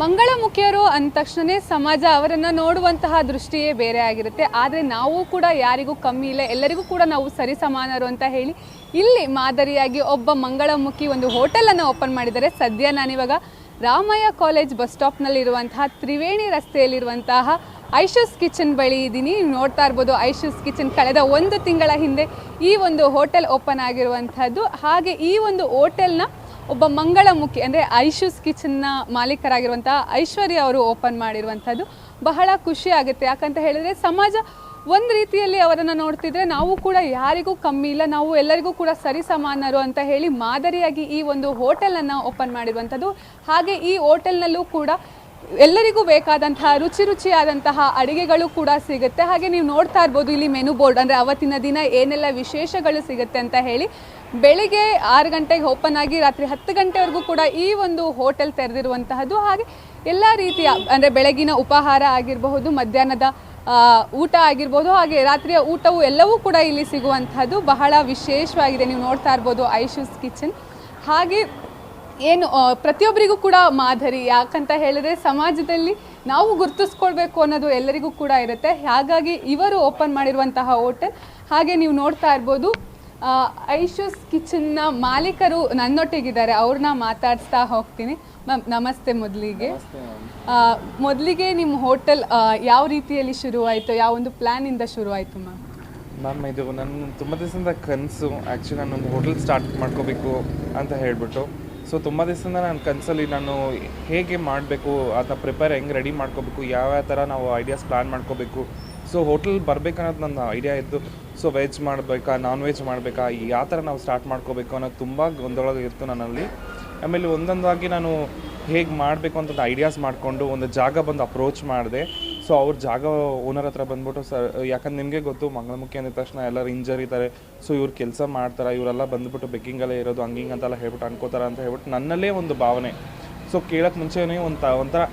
ಮಂಗಳಮುಖಿಯರು ಅಂದ ತಕ್ಷಣವೇ ಸಮಾಜ ಅವರನ್ನು ನೋಡುವಂತಹ ದೃಷ್ಟಿಯೇ ಬೇರೆ ಆಗಿರುತ್ತೆ. ಆದರೆ ನಾವು ಕೂಡ ಯಾರಿಗೂ ಕಮ್ಮಿ ಇಲ್ಲ, ಎಲ್ಲರಿಗೂ ಕೂಡ ನಾವು ಸರಿಸಮಾನರು ಅಂತ ಹೇಳಿ ಇಲ್ಲಿ ಮಾದರಿಯಾಗಿ ಒಬ್ಬ ಮಂಗಳಮುಖಿ ಒಂದು ಹೋಟೆಲನ್ನು ಓಪನ್ ಮಾಡಿದ್ದಾರೆ. ಸದ್ಯ ನಾನಿವಾಗ ರಾಮಯ್ಯ ಕಾಲೇಜ್ ಬಸ್ ಸ್ಟಾಪ್ನಲ್ಲಿರುವಂತಹ ತ್ರಿವೇಣಿ ರಸ್ತೆಯಲ್ಲಿರುವಂತಹ ಐಶೂಸ್ ಕಿಚನ್ ಬಳಿ ಇದ್ದೀನಿ. ನೋಡ್ತಾ ಇರ್ಬೋದು, ಐಶೂಸ್ ಕಿಚನ್ ಕಳೆದ 1 ತಿಂಗಳ ಹಿಂದೆ ಈ ಒಂದು ಹೋಟೆಲ್ ಓಪನ್ ಆಗಿರುವಂಥದ್ದು. ಹಾಗೆ ಈ ಒಂದು ಹೋಟೆಲ್ನ ಒಬ್ಬ ಮಂಗಳಮುಖಿ ಅಂದರೆ ಐಶೂಸ್ ಕಿಚನ್ನ ಮಾಲೀಕರಾಗಿರುವಂತಹ ಐಶ್ವರ್ಯ ಅವರು ಓಪನ್ ಮಾಡಿರುವಂಥದ್ದು. ಬಹಳ ಖುಷಿ ಆಗುತ್ತೆ. ಯಾಕಂತ ಹೇಳಿದ್ರೆ ಸಮಾಜ ಒಂದು ರೀತಿಯಲ್ಲಿ ಅವರನ್ನು ನೋಡ್ತಿದ್ರೆ ನಾವು ಕೂಡ ಯಾರಿಗೂ ಕಮ್ಮಿ ಇಲ್ಲ, ನಾವು ಎಲ್ಲರಿಗೂ ಕೂಡ ಸರಿಸಮಾನರು ಅಂತ ಹೇಳಿ ಮಾದರಿಯಾಗಿ ಈ ಒಂದು ಹೋಟೆಲನ್ನು ಓಪನ್ ಮಾಡಿರುವಂಥದ್ದು. ಹಾಗೆ ಈ ಹೋಟೆಲ್ನಲ್ಲೂ ಕೂಡ ಎಲ್ಲರಿಗೂ ಬೇಕಾದಂತಹ ರುಚಿಯಾದಂತಹ ಅಡುಗೆಗಳು ಕೂಡ ಸಿಗುತ್ತೆ. ಹಾಗೆ ನೀವು ನೋಡ್ತಾ ಇರ್ಬೋದು ಇಲ್ಲಿ ಮೆನು ಬೋರ್ಡ್, ಅಂದರೆ ಅವತ್ತಿನ ದಿನ ಏನೆಲ್ಲ ವಿಶೇಷಗಳು ಸಿಗುತ್ತೆ ಅಂತ ಹೇಳಿ. ಬೆಳಿಗ್ಗೆ 6 ಗಂಟೆಗೆ ಓಪನ್ ಆಗಿ ರಾತ್ರಿ 10 ಗಂಟೆವರೆಗೂ ಕೂಡ ಈ ಒಂದು ಹೋಟೆಲ್ ತೆರೆದಿರುವಂತಹದ್ದು. ಹಾಗೆ ಎಲ್ಲ ರೀತಿಯ ಅಂದರೆ ಬೆಳಗಿನ ಉಪಹಾರ ಆಗಿರಬಹುದು, ಮಧ್ಯಾಹ್ನದ ಊಟ ಆಗಿರ್ಬೋದು, ಹಾಗೆ ರಾತ್ರಿಯ ಊಟವು ಎಲ್ಲವೂ ಕೂಡ ಇಲ್ಲಿ ಸಿಗುವಂತಹದ್ದು. ಬಹಳ ವಿಶೇಷವಾಗಿದೆ. ನೀವು ನೋಡ್ತಾ ಇರ್ಬೋದು ಐಶೂಸ್ ಕಿಚನ್. ಹಾಗೆ ಏನು ಪ್ರತಿಯೊಬ್ಬರಿಗೂ ಕೂಡ ಮಾದರಿ, ಯಾಕಂತ ಹೇಳಿದ್ರೆ ಸಮಾಜದಲ್ಲಿ ನಾವು ಗುರುತಿಸ್ಕೊಳ್ಬೇಕು ಅನ್ನೋದು ಎಲ್ಲರಿಗೂ ಕೂಡ ಇರುತ್ತೆ. ಹಾಗಾಗಿ ಇವರು ಓಪನ್ ಮಾಡಿರುವಂತಹ ಹೋಟೆಲ್. ಹಾಗೆ ನೀವು ನೋಡ್ತಾ ಇರ್ಬೋದು ಐಶೂಸ್ ಕಿಚನ್ನ ಮಾಲೀಕರು ನನ್ನೊಟ್ಟಿಗಿದ್ದಾರೆ, ಅವ್ರನ್ನ ಮಾತಾಡಿಸ್ತಾ ಹೋಗ್ತೀನಿ. ಮ್ಯಾಮ್ ನಮಸ್ತೆ. ಮೊದಲಿಗೆ ನಿಮ್ಮ ಹೋಟೆಲ್ ಯಾವ ರೀತಿಯಲ್ಲಿ ಶುರುವಾಯಿತು, ಯಾವ ಒಂದು ಪ್ಲ್ಯಾನಿಂದ ಶುರುವಾಯಿತು ಮ್ಯಾಮ್? ಮ್ಯಾಮ್ ಇದು ನನ್ನ ತುಂಬ ದಿವಸದಿಂದ ಕನಸು. ಆ್ಯಕ್ಚುಲಿ ನಾನೊಂದು ಹೋಟೆಲ್ ಸ್ಟಾರ್ಟ್ ಮಾಡ್ಕೋಬೇಕು ಅಂತ ಹೇಳಿಬಿಟ್ಟು. ಸೊ ತುಂಬ ದಿವಸದಿಂದ ನನ್ನ ಕನಸಲ್ಲಿ ನಾನು ಹೇಗೆ ಮಾಡಬೇಕು, ಅದನ್ನ ಪ್ರಿಪೇರ್ ಹೆಂಗೆ ರೆಡಿ ಮಾಡ್ಕೋಬೇಕು, ಯಾವ ಥರ ನಾವು ಐಡಿಯಾಸ್ ಪ್ಲ್ಯಾನ್ ಮಾಡ್ಕೋಬೇಕು. ಸೊ ಹೋಟೆಲ್ ಬರಬೇಕನ್ನೋದು ನನ್ನ ಐಡಿಯಾ ಇತ್ತು. ಸೊ ವೆಜ್ ಮಾಡಬೇಕಾ, ನಾನ್ ವೆಜ್ ಮಾಡಬೇಕಾ, ಯಾವ ಥರ ನಾವು ಸ್ಟಾರ್ಟ್ ಮಾಡ್ಕೋಬೇಕು ಅನ್ನೋದು ತುಂಬ ಗೊಂದಲ ಇತ್ತು ನನ್ನಲ್ಲಿ. ಆಮೇಲೆ ಒಂದೊಂದಾಗಿ ನಾನು ಹೇಗೆ ಮಾಡಬೇಕು ಅಂತ ಐಡಿಯಾಸ್ ಮಾಡಿಕೊಂಡು ಒಂದು ಜಾಗ ಬಂದು ಅಪ್ರೋಚ್ ಮಾಡಿದೆ. ಸೊ ಅವ್ರ ಜಾಗ ಓನರ್ ಹತ್ರ ಬಂದ್ಬಿಟ್ಟು, ಸರ್ ಯಾಕಂದ್ರೆ ನಿಮಗೆ ಗೊತ್ತು ಮಂಗಳಮುಖಿ ಅಂದ ತಕ್ಷಣ ಎಲ್ಲರೂ ಹಿಂಜರಿತಾರೆ. ಸೊ ಇವ್ರು ಕೆಲಸ ಮಾಡ್ತಾರೆ, ಇವರೆಲ್ಲ ಬಂದುಬಿಟ್ಟು ಬೆಕ್ಕಿಂಗಲ್ಲೇ ಇರೋದು ಹಂಗಿಂಗೆ ಅಂತೆಲ್ಲ ಹೇಳ್ಬಿಟ್ಟು ಅನ್ಕೋತಾರೆ ಅಂತ ಹೇಳ್ಬಿಟ್ಟು ನನ್ನಲ್ಲೇ ಒಂದು ಭಾವನೆ. ಸೊ ಕೇಳೋಕ್ಕೆ ಮುಂಚೆನೇ ಒಂಥರ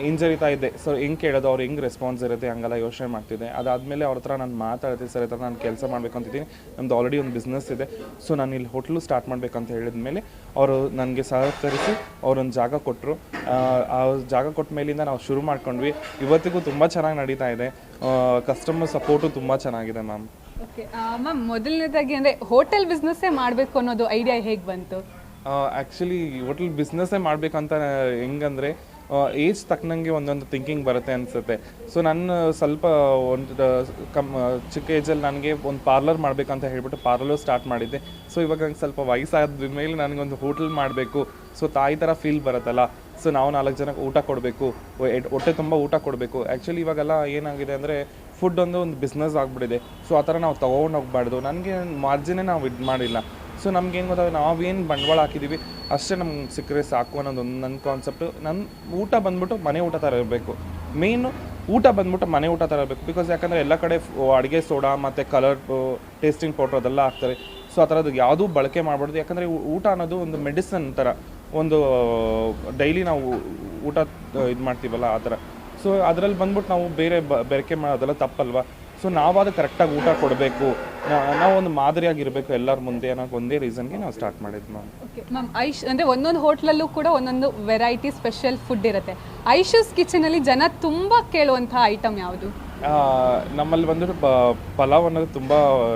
ಹಿಂಜರಿತಾ ಇದ್ದೆ. ಸೊ ಹೆಂಗೆ ಕೇಳೋದು, ಅವ್ರು ಹೆಂಗೆ ರೆಸ್ಪಾನ್ಸ್ ಇರುತ್ತೆ ಹಂಗೆಲ್ಲ ಯೋಚನೆ ಮಾಡ್ತಿದ್ದೆ. ಅದಾದಮೇಲೆ ಅವ್ರ ಹತ್ರ ನಾನು ಮಾತಾಡ್ತೀನಿ, ಸರ್ ಈ ಥರ ನಾನು ಕೆಲಸ ಮಾಡಬೇಕು ಅಂತಿದ್ದೀನಿ, ನಮ್ಮದು ಆಲ್ರೆಡಿ ಒಂದು ಬಿಸ್ನೆಸ್ ಇದೆ, ಸೊ ನಾನು ಇಲ್ಲಿ ಹೋಟ್ಲು ಸ್ಟಾರ್ಟ್ ಮಾಡಬೇಕಂತ ಹೇಳಿದ ಮೇಲೆ ಅವರು ನನಗೆ ಸಹಕರಿಸಿ ಅವರೊಂದು ಜಾಗ ಕೊಟ್ಟರು. ಆ ಜಾಗ ಕೊಟ್ಟ ಮೇಲಿಂದ ನಾವು ಶುರು ಮಾಡ್ಕೊಂಡ್ವಿ. ಇವತ್ತಿಗೂ ತುಂಬ ಚೆನ್ನಾಗಿ ನಡೀತಾ ಇದೆ. ಕಸ್ಟಮರ್ ಸಪೋರ್ಟು ತುಂಬ ಚೆನ್ನಾಗಿದೆ ಮ್ಯಾಮ್. ಓಕೆ ಮ್ಯಾಮ್, ಮೊದಲನೇದಾಗಿ ಅಂದರೆ ಹೋಟೆಲ್ ಬಿಸ್ನೆಸ್ಸೇ ಮಾಡಬೇಕು ಅನ್ನೋದು ಐಡಿಯಾ ಹೇಗೆ ಬಂತು? ಆ್ಯಕ್ಚುಲಿ ಹೋಟೆಲ್ ಬಿಸ್ನೆಸ್ಸೇ ಮಾಡಬೇಕಂತ ಹೆಂಗಂದರೆ ಏಜ್ ತಕ್ಕನಂಗೆ ಒಂದೊಂದು ಥಿಂಕಿಂಗ್ ಬರುತ್ತೆ ಅನಿಸುತ್ತೆ. ಸೊ ನಾನು ಸ್ವಲ್ಪ ಒಂದು ಚಿಕ್ಕ ಏಜಲ್ಲಿ ನನಗೆ ಒಂದು ಪಾರ್ಲರ್ ಮಾಡಬೇಕಂತ ಹೇಳ್ಬಿಟ್ಟು ಪಾರ್ಲರು ಸ್ಟಾರ್ಟ್ ಮಾಡಿದ್ದೆ. ಸೊ ಇವಾಗ ನಂಗೆ ಸ್ವಲ್ಪ ವಯಸ್ಸಾದ ಮೇಲೆ ನನಗೊಂದು ಹೋಟೆಲ್ ಮಾಡಬೇಕು, ಸೊ ತಾಯಿ ಥರ ಫೀಲ್ ಬರುತ್ತಲ್ಲ. ಸೊ ನಾವು 4 ಜನಕ್ಕೆ ಊಟ ಕೊಡಬೇಕು, ಹೊಟ್ಟೆ ತುಂಬ ಊಟ ಕೊಡಬೇಕು. ಆ್ಯಕ್ಚುಲಿ ಇವಾಗೆಲ್ಲ ಏನಾಗಿದೆ ಅಂದರೆ ಫುಡ್ ಒಂದು ಬಿಸ್ನೆಸ್ ಆಗಿಬಿಟ್ಟಿದೆ. ಸೊ ಆ ಥರ ನಾವು ತೊಗೊಂಡು ಹೋಗ್ಬಾರ್ದು. ನನಗೆ ಮಾರ್ಜಿನೇ ನಾವು ಇದು ಮಾಡಿಲ್ಲ. ಸೊ ನಮ್ಗೆ ಏನು ಗೊತ್ತಾಗ ನಾವೇನು ಬಂಡವಾಳ ಹಾಕಿದ್ದೀವಿ ಅಷ್ಟೇ ನಮ್ಗೆ ಸಿಕ್ಕರೆ ಸಾಕು ಅನ್ನೋದೊಂದು ನನ್ನ ಕಾನ್ಸೆಪ್ಟು. ನನ್ನ ಊಟ ಬಂದ್ಬಿಟ್ಟು ಮನೆ ಊಟ ಥರ ಇರಬೇಕು. ಮೇಯ್ನು ಊಟ ಬಂದ್ಬಿಟ್ಟು ಮನೆ ಊಟ ಥರ ಇರಬೇಕು. ಬಿಕಾಸ್ ಯಾಕಂದರೆ ಎಲ್ಲ ಕಡೆ ಅಡುಗೆ ಸೋಡಾ ಮತ್ತು ಕಲರ್ ಟೇಸ್ಟಿಂಗ್ ಪೌಡ್ರ್ ಅದೆಲ್ಲ ಹಾಕ್ತಾರೆ. ಸೊ ಆ ಥರದ್ದು ಯಾವುದೂ ಬಳಕೆ ಮಾಡಬಾರ್ದು. ಯಾಕಂದರೆ ಊಟ ಅನ್ನೋದು ಒಂದು ಮೆಡಿಸನ್ ಥರ, ಒಂದು ಡೈಲಿ ನಾವು ಊಟ ಇದು ಮಾಡ್ತೀವಲ್ಲ ಆ ಥರ. ಸೊ ಅದರಲ್ಲಿ ಬಂದ್ಬಿಟ್ಟು ನಾವು ಬೇರೆ ಬೆರಕೆ ಮಾಡೋದೆಲ್ಲ ತಪ್ಪಲ್ವಾ. ಸೊ ನಾವಾದ ಕರೆಕ್ಟಾಗಿ ಊಟ ಕೊಡಬೇಕು, ನಾವು ಒಂದು ಮಾದರಿಯಾಗಿರಬೇಕು ಎಲ್ಲರ ಮುಂದೆ ಅನ್ನೋ ಒಂದೇ ರೀಸನ್ಗೆ ನಾವು ಸ್ಟಾರ್ಟ್ ಮಾಡಿದ್ವಿ ಮ್ಯಾಮ್. ಓಕೆ ಮ್ಯಾಮ್, ಅಂದರೆ ಒಂದೊಂದು ಹೋಟ್ಲಲ್ಲೂ ಕೂಡ ಒಂದೊಂದು ವೆರೈಟಿ ಸ್ಪೆಷಲ್ ಫುಡ್ ಇರುತ್ತೆ. ಐಶೂಸ್ ಕಿಚನಲ್ಲಿ ಜನ ತುಂಬ ಕೇಳುವಂಥ ಐಟಮ್ ಯಾವುದು? ನಮ್ಮಲ್ಲಿ ಬಂದ್ಬಿಟ್ಟು ಪಲಾವ್ ಅನ್ನೋದು ತುಂಬ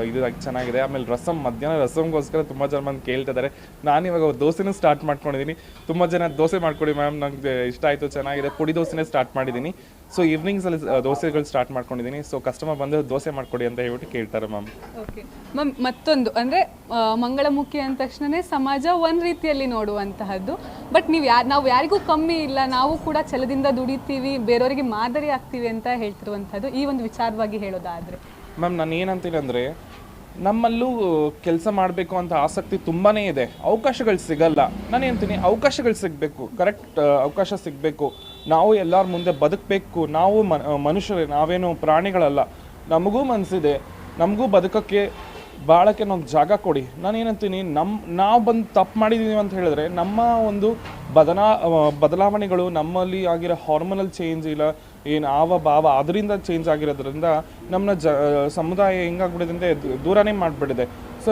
ಇದು ಚೆನ್ನಾಗಿದೆ. ಆಮೇಲೆ ಮಧ್ಯಾಹ್ನ ರಸಮ್ಗೋಸ್ಕರ ತುಂಬ ಜನ ಬಂದು ಕೇಳ್ತಿದ್ದಾರೆ. ನಾನಿವಾಗ ದೋಸೆನೂ ಸ್ಟಾರ್ಟ್ ಮಾಡ್ಕೊಂಡಿದ್ದೀನಿ. ತುಂಬ ಜನ ದೋಸೆ ಮಾಡ್ಕೊಡಿ ಮ್ಯಾಮ್, ನಂಗೆ ಇಷ್ಟ ಆಯಿತು, ಚೆನ್ನಾಗಿದೆ, ಪುಡಿ ದೋಸೆನೇ ಸ್ಟಾರ್ಟ್ ಮಾಡಿದ್ದೀನಿ. ಸೊ ಈವ್ನಿಂಗ್ಸಲ್ಲಿ ದೋಸೆಗಳು ಸ್ಟಾರ್ಟ್ ಮಾಡ್ಕೊಂಡಿದ್ದೀನಿ. ಸೊ ಕಸ್ಟಮರ್ ಬಂದು ದೋಸೆ ಮಾಡ್ಕೊಡಿ ಅಂತ ಹೇಳ್ಬಿಟ್ಟು ಕೇಳ್ತಾರೆ ಮ್ಯಾಮ್. ಓಕೆ ಮ್ಯಾಮ್, ಮತ್ತೊಂದು ಅಂದರೆ ಮಂಗಳಮುಖಿ ಅಂದ ತಕ್ಷಣವೇ ಸಮಾಜ ಒಂದು ರೀತಿಯಲ್ಲಿ ನೋಡುವಂತಹದ್ದು. ಬಟ್ ನಾವು ಯಾರಿಗೂ ಕಮ್ಮಿ ಇಲ್ಲ, ನಾವು ಕೂಡ ಛಲದಿಂದ ದುಡಿತೀವಿ, ಬೇರೆಯವರಿಗೆ ಮಾದರಿ ಆಗ್ತೀವಿ ಅಂತ ಹೇಳ್ತಿರುವಂಥದ್ದು. ಈ ಒಂದು ವಿಚಾರವಾಗಿ ಹೇಳೋದಾದರೆ ಮ್ಯಾಮ್, ನಾನು ಏನಂತೀನಿ ಅಂದರೆ ನಮ್ಮಲ್ಲೂ ಕೆಲಸ ಮಾಡಬೇಕು ಅಂತ ಆಸಕ್ತಿ ತುಂಬಾ ಇದೆ. ಅವಕಾಶಗಳು ಸಿಗಲ್ಲ. ನಾನು ಹೇಳ್ತೀನಿ ಅವಕಾಶಗಳು ಸಿಗಬೇಕು, ಕರೆಕ್ಟ್ ಅವಕಾಶ ಸಿಗಬೇಕು. ನಾವು ಎಲ್ಲರ ಮುಂದೆ ಬದುಕಬೇಕು. ನಾವು ಮನುಷ್ಯರೇ, ನಾವೇನು ಪ್ರಾಣಿಗಳಲ್ಲ. ನಮಗೂ ಮನಸ್ಸಿದೆ, ನಮಗೂ ಬದುಕೋಕ್ಕೆ ಬಾಳಕ್ಕೆ ನಾವು ಜಾಗ ಕೊಡಿ. ನಾನು ಏನಂತೀನಿ, ನಾವು ಬಂದು ತಪ್ಪು ಮಾಡಿದ್ದೀವಿ ಅಂತ ಹೇಳಿದ್ರೆ ನಮ್ಮ ಒಂದು ಬದಲಾವಣೆಗಳು ನಮ್ಮಲ್ಲಿ ಆಗಿರೋ ಹಾರ್ಮೋನಲ್ ಚೇಂಜ್ ಇಲ್ಲ ಏನು ಭಾವ ಅದರಿಂದ ಚೇಂಜ್ ಆಗಿರೋದ್ರಿಂದ ನಮ್ಮನ್ನ ಸಮುದಾಯ ಹೆಂಗಾಗ್ಬಿಟ್ಟಿದೆ ಅಂದರೆ ದೂರನೇ ಮಾಡಿಬಿಟ್ಟಿದೆ. ಸೊ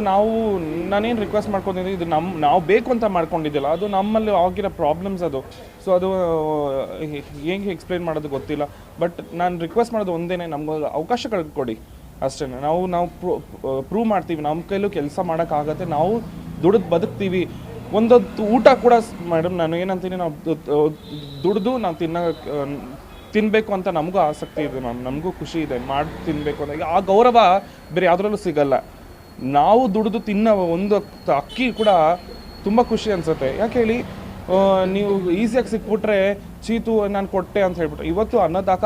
ನಾನೇನು ರಿಕ್ವೆಸ್ಟ್ ಮಾಡ್ಕೊಂಡಿದ್ದೀನಿ, ಇದು ನಾವು ಬೇಕು ಅಂತ ಮಾಡ್ಕೊಂಡಿದ್ದಿಲ್ಲ, ಅದು ನಮ್ಮಲ್ಲಿ ಆಗಿರೋ ಪ್ರಾಬ್ಲಮ್ಸ್ ಅದು. ಸೊ ಅದು ಹೇಗೆ ಎಕ್ಸ್ಪ್ಲೈನ್ ಮಾಡೋದು ಗೊತ್ತಿಲ್ಲ. ಬಟ್ ನಾನು ರಿಕ್ವೆಸ್ಟ್ ಮಾಡೋದು ಒಂದೇ, ನಮ್ಗೆ ಅವಕಾಶಗಳು ಕೊಡಿ ಅಷ್ಟೇ. ನಾವು ಪ್ರೂವ್ ಮಾಡ್ತೀವಿ, ನಮ್ಮ ಕೈಲೂ ಕೆಲಸ ಮಾಡೋಕ್ಕಾಗತ್ತೆ, ನಾವು ದುಡಿದು ಬದುಕ್ತೀವಿ. ಒಂದೊತ್ತು ಊಟ ಕೂಡ ಮೇಡಮ್ ನಾನು ಏನಂತೀನಿ, ನಾವು ದುಡಿದು ನಾವು ತಿನ್ನಬೇಕು ಅಂತ ನಮಗೂ ಆಸಕ್ತಿ ಇದೆ ಮ್ಯಾಮ್, ನಮಗೂ ಖುಷಿ ಇದೆ ಮಾಡಿ ತಿನ್ನಬೇಕು ಅಂತ. ಆ ಗೌರವ ಬೇರೆ ಯಾವುದ್ರಲ್ಲೂ ಸಿಗಲ್ಲ. ನಾವು ದುಡಿದು ತಿನ್ನೋ ಒಂದು ಅಕ್ಕಿ ಕೂಡ ತುಂಬ ಖುಷಿ ಅನಿಸುತ್ತೆ. ಯಾಕೆ ಹೇಳಿ, ನೀವು ಈಸಿಯಾಗಿ ಸಿಕ್ಬಿಟ್ರೆ ಚೀತು ನಾನು ಕೊಟ್ಟೆ ಅಂತ ಹೇಳ್ಬಿಟ್ಟು, ಇವತ್ತು ಅನ್ನದಾಕ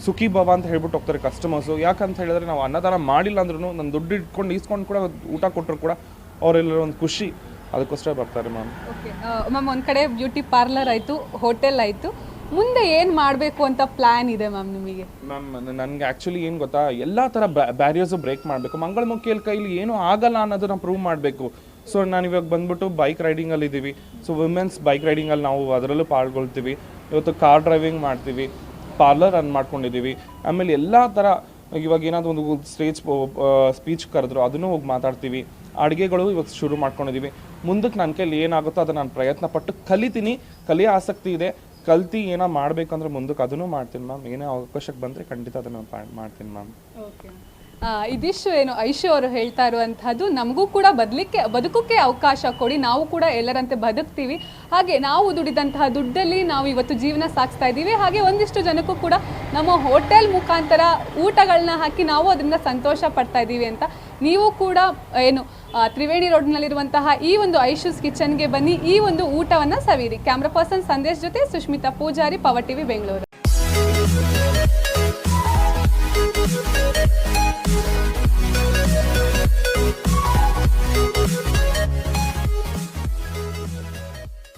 ಸುಖಿ ಭವ ಅಂತ ಹೇಳ್ಬಿಟ್ಟು ಹೋಗ್ತಾರೆ ಕಸ್ಟಮರ್ಸು. ಯಾಕಂತ ಹೇಳಿದ್ರೆ ನಾವು ಅನ್ನದಾನ ಮಾಡಿಲ್ಲ ಅಂದ್ರೂ ನಾನು ದುಡ್ಡು ಇಟ್ಕೊಂಡು ಈಸ್ಕೊಂಡು ಕೂಡ ಊಟ ಕೊಟ್ಟರು ಕೂಡ ಅವರೆಲ್ಲರೂ ಒಂದು ಖುಷಿ, ಅದಕ್ಕೋಸ್ಕರ ಬರ್ತಾರೆ ಮ್ಯಾಮ್. ಓಕೆ ಮ್ಯಾಮ್, ಒಂದು ಕಡೆ ಬ್ಯೂಟಿ ಪಾರ್ಲರ್ ಆಯಿತು, ಹೋಟೆಲ್ ಆಯಿತು, ಮುಂದೆ ಏನು ಮಾಡಬೇಕು ಅಂತ ಪ್ಲ್ಯಾನ್ ಇದೆ ಮ್ಯಾಮ್ ನಿಮಗೆ? ಮ್ಯಾಮ್ ನನಗೆ ಆ್ಯಕ್ಚುಲಿ ಏನು ಗೊತ್ತಾ, ಎಲ್ಲ ಥರ ಬ್ಯಾರಿಯರ್ಸು ಬ್ರೇಕ್ ಮಾಡಬೇಕು. ಮಂಗಳಮುಖಿಯಲ್ಲಿ ಕೈಲಿ ಏನೂ ಆಗಲ್ಲ ಅನ್ನೋದನ್ನ ಪ್ರೂವ್ ಮಾಡಬೇಕು. ಸೊ ನಾನು ಇವಾಗ ಬಂದ್ಬಿಟ್ಟು ಬೈಕ್ ರೈಡಿಂಗಲ್ಲಿ ಇದ್ದೀವಿ. ಸೊ ವುಮೆನ್ಸ್ ಬೈಕ್ ರೈಡಿಂಗಲ್ಲಿ ನಾವು ಅದರಲ್ಲೂ ಪಾಲ್ಗೊಳ್ತೀವಿ. ಇವತ್ತು ಕಾರ್ ಡ್ರೈವಿಂಗ್ ಮಾಡ್ತೀವಿ, ಪಾರ್ಲರ್ ರನ್ ಮಾಡ್ಕೊಂಡಿದ್ದೀವಿ. ಆಮೇಲೆ ಎಲ್ಲ ಥರ ಇವಾಗ ಏನಾದರೂ ಒಂದು ಸ್ಟೇಜ್ ಸ್ಪೀಚ್ ಕರೆದ್ರು ಅದನ್ನು ಹೋಗಿ ಮಾತಾಡ್ತೀವಿ. ಅಡುಗೆಗಳು ಇವಾಗ ಶುರು ಮಾಡ್ಕೊಂಡಿದ್ದೀವಿ. ಮುಂದಕ್ಕೆ ನನ್ನ ಕೈಲಿ ಏನಾಗುತ್ತೋ ಅದನ್ನು ನಾನು ಪ್ರಯತ್ನ ಪಟ್ಟು ಕಲಿತೀನಿ, ಕಲಿಯೋ ಆಸಕ್ತಿ ಇದೆ. ಕಲ್ತು ಏನೋ ಮಾಡಬೇಕಂದ್ರೆ ಮುಂದಕ್ಕೆ ಅದನ್ನು ಮಾಡ್ತೀನಿ ಮ್ಯಾಮ್. ಏನೇ ಅವಕಾಶಕ್ಕೆ ಬಂದರೆ ಖಂಡಿತ ಅದನ್ನು ಮಾಡ್ತೀನಿ ಮ್ಯಾಮ್. ಓಕೆ, ಇದಿಷ್ಟು ಏನು ಐಶು ಅವರು ಹೇಳ್ತಾ ಇರುವಂತಹದ್ದು, ನಮಗೂ ಕೂಡ ಬದುಕೋಕ್ಕೆ ಅವಕಾಶ ಕೊಡಿ, ನಾವು ಕೂಡ ಎಲ್ಲರಂತೆ ಬದುಕ್ತೀವಿ. ಹಾಗೆ ನಾವು ದುಡಿದಂತಹ ದುಡ್ಡಲ್ಲಿ ನಾವು ಇವತ್ತು ಜೀವನ ಸಾಗಿಸ್ತಾ ಇದ್ದೀವಿ. ಹಾಗೆ ಒಂದಿಷ್ಟು ಜನಕ್ಕೂ ಕೂಡ ನಮ್ಮ ಹೋಟೆಲ್ ಮುಖಾಂತರ ಊಟಗಳನ್ನ ಹಾಕಿ ನಾವು ಅದರಿಂದ ಸಂತೋಷ ಪಡ್ತಾ ಇದ್ದೀವಿ ಅಂತ. ನೀವು ಕೂಡ ಏನು ತ್ರಿವೇಣಿ ರೋಡ್ನಲ್ಲಿರುವಂತಹ ಈ ಒಂದು ಐಶೂಸ್ ಕಿಚನ್ಗೆ ಬನ್ನಿ, ಈ ಒಂದು ಊಟವನ್ನು ಸವಿರಿ. ಕ್ಯಾಮ್ರಾ ಪರ್ಸನ್ ಸಂದೇಶ್ ಜೊತೆ ಸುಷ್ಮಿತಾ ಪೂಜಾರಿ, ಪವರ್ ಟಿವಿ ಬೆಂಗಳೂರು.